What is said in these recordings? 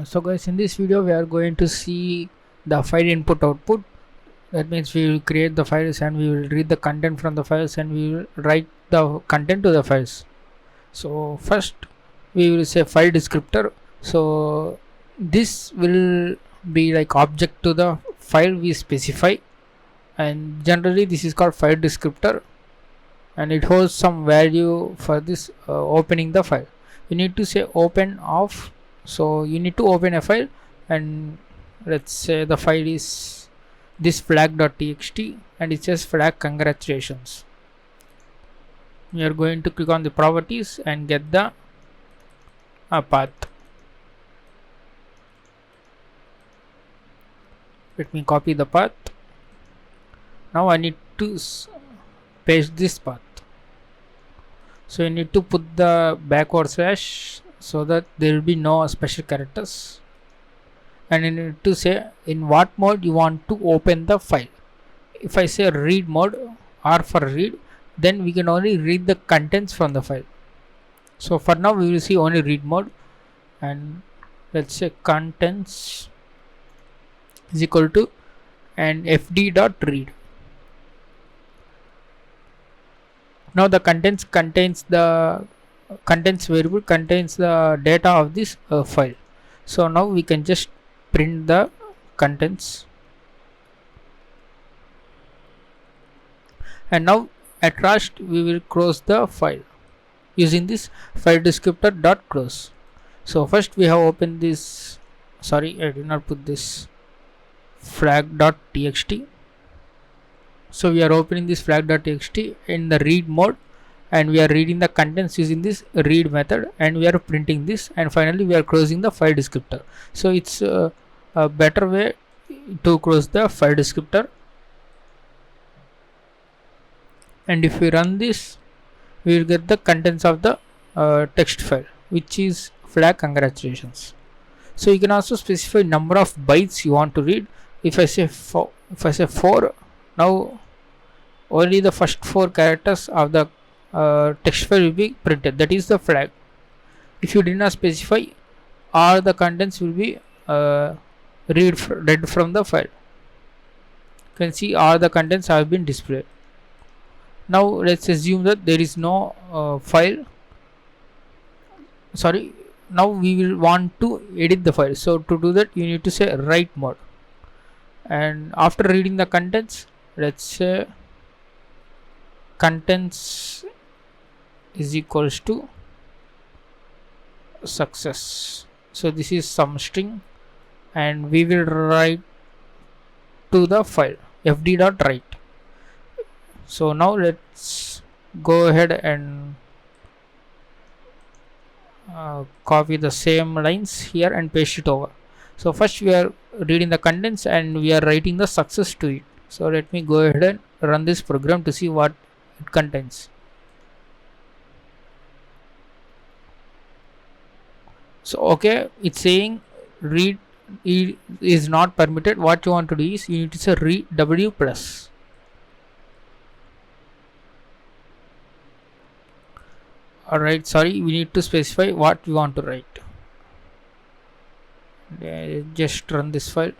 So guys, in this video we are going to see the file input output. That means we will create the files and we will read the content from the files and we will write the content to the files. So first we will say file descriptor. So this will be like object to the file we specify, and generally this is called file descriptor, and it holds some value for this opening the file. You need to say open off. So you need to open a file, and let's say the file is this flag.txt and it says flag congratulations. We are going to click on the properties and get the path. Let me copy the path. Now I need to paste this path. So you need to put the backward slash so that there will be no special characters, and you need to say in what mode you want to open the file. If I say read mode, R for read, then we can only read the contents from the file. So for now we will see only read mode, and let's say contents is equal to and fd.read. Now the contents variable contains the data of this file. So now we can just print the contents, and now at last we will close the file using this file descriptor dot close. So first we have opened this, sorry I did not put this flag.txt. So we are opening this flag.txt in the read mode, and we are reading the contents using this read method, and we are printing this, and finally we are closing the file descriptor. So it's a better way to close the file descriptor. And if we run this, we will get the contents of the text file, which is flag congratulations. So you can also specify number of bytes you want to read. If I say 4, now only the first 4 characters of the text file will be printed, that is the flag. If you did not specify, all the contents will be read from the file. You can see all the contents have been displayed. Now let's assume that there is no file. Sorry, now we will want to edit the file. So to do that you need to say write mode, and after reading the contents, let's say contents is equals to success. So this is some string, and we will write to the file fd.write. So now let's go ahead and copy the same lines here and paste it over. So first we are reading the contents and we are writing the success to it. So let me go ahead and run this program to see what it contains. So okay, it's saying read is not permitted. What you want to do is you need to say read w plus. Alright, sorry, we need to specify what we want to write. Just run this file.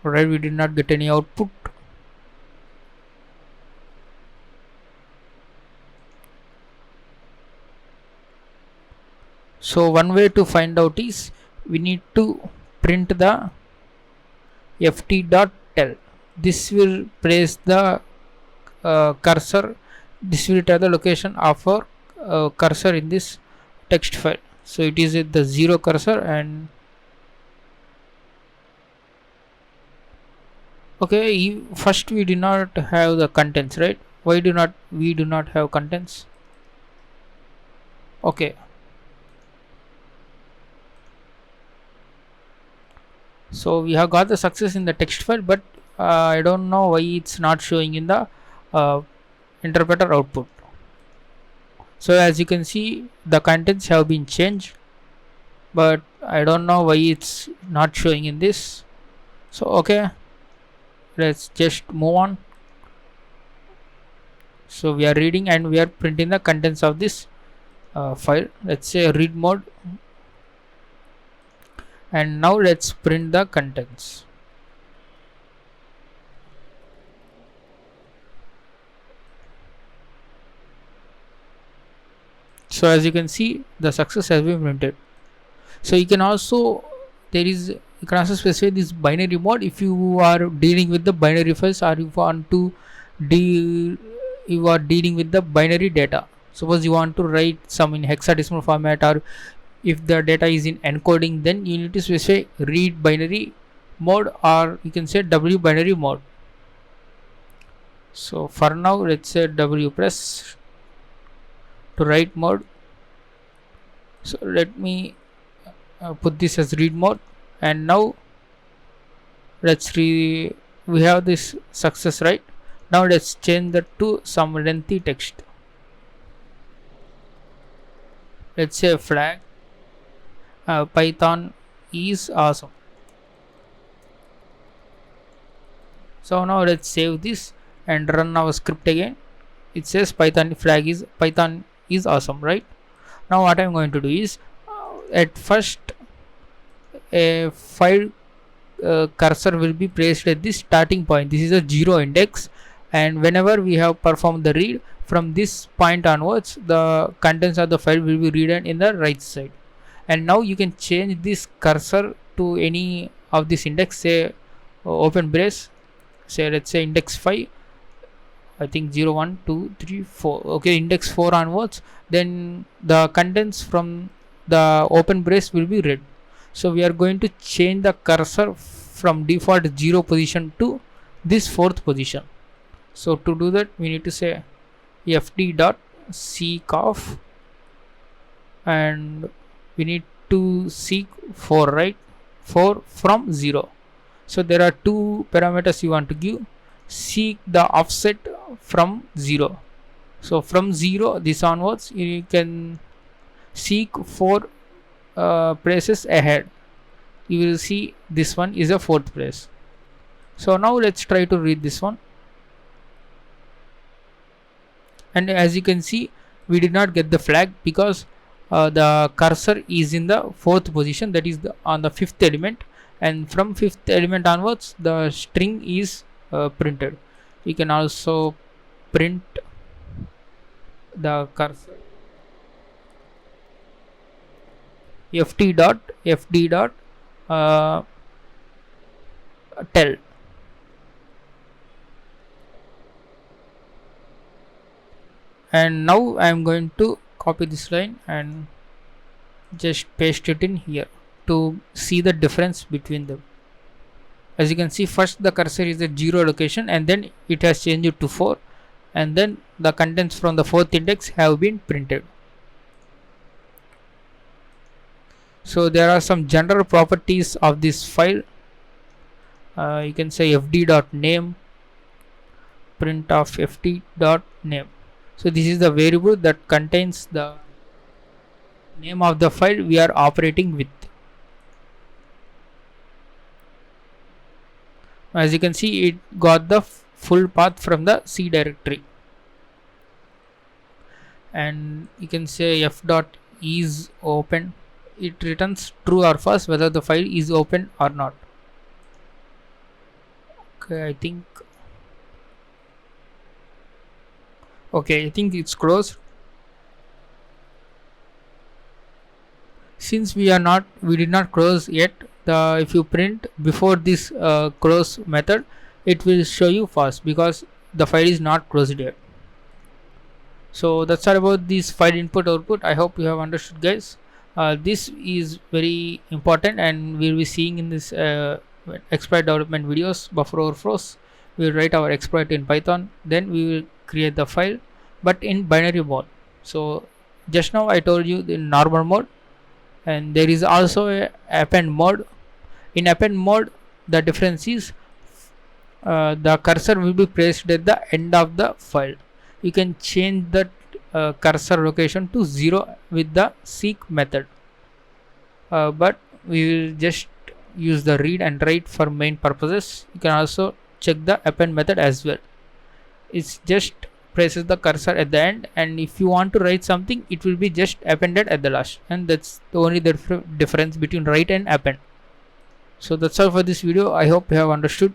Alright, we did not get any output. So one way to find out is we need to print the ft.tell. This will place the cursor. This will tell the location of our cursor in this text file. So it is at the 0 cursor, and okay, first we do not have the contents, right? Why do not have contents? Okay, so we have got the success in the text file, but I don't know why it's not showing in the interpreter output. So as you can see, the contents have been changed, but I don't know why it's not showing in this. So okay, let's just move on. So we are reading and we are printing the contents of this file. Let's say read mode, and now let's print the contents. So as you can see, the success has been printed. So you can also, you can also specify this binary mode if you are dealing with the binary files, or you want to deal you are dealing with the binary data. Suppose you want to write some in hexadecimal format, or if the data is in encoding, then you need to specify read binary mode, or you can say W binary mode. So for now, let's say W press to write mode. So let me put this as read mode, and now we have this success, right? Now let's change that to some lengthy text. Let's say flag Python is awesome. So now let's save this and run our script again. It says Python is awesome, right? Now what I'm going to do is, at first a file cursor will be placed at this starting point. This is a 0 index, and whenever we have performed the read, from this point onwards the contents of the file will be read in the right side. And now you can change this cursor to any of this index, say open brace, say let's say index 5, I think 0 1 2 3 4, okay, index 4 onwards, then the contents from the open brace will be read. So we are going to change the cursor from default 0 position to this 4th position. So to do that, we need to say fd.seek and we need to seek 4, right? 4 from 0. So there are two parameters you want to give. Seek the offset from 0. So from 0 this onwards, you can seek 4 places ahead. You will see this one is a 4th place. So now let's try to read this one, and as you can see, we did not get the flag because the cursor is in the 4th position, that is on the 5th element, and from 5th element onwards the string is printed. You can also print the cursor fd.tell, and now I am going to copy this line and just paste it in here to see the difference between them. As you can see, first the cursor is at 0 location, and then it has changed it to 4, and then the contents from the 4th index have been printed. So there are some general properties of this file. You can say fd.name, print of fd.name. So this is the variable that contains the name of the file we are operating with. As you can see, it got the full path from the C directory. And you can say f.is open. It returns true or false whether the file is open or not. Okay, I think it's closed. Since we did not close yet, if you print before this close method, it will show you false because the file is not closed yet. So that's all about this file input output. I hope you have understood, guys. This is very important, and we'll be seeing in this exploit development videos, buffer overflows. We'll write our exploit in Python, then we will create the file, but in binary mode. So just now I told you the normal mode, and there is also a append mode. In append mode, the difference is the cursor will be placed at the end of the file. You can change that cursor location to 0 with the seek method, but we will just use the read and write for main purposes. You can also check the append method as well. It's just presses the cursor at the end, and if you want to write something, it will be just appended at the last, and that's the only difference between write and append. So that's all for this video. I hope you have understood.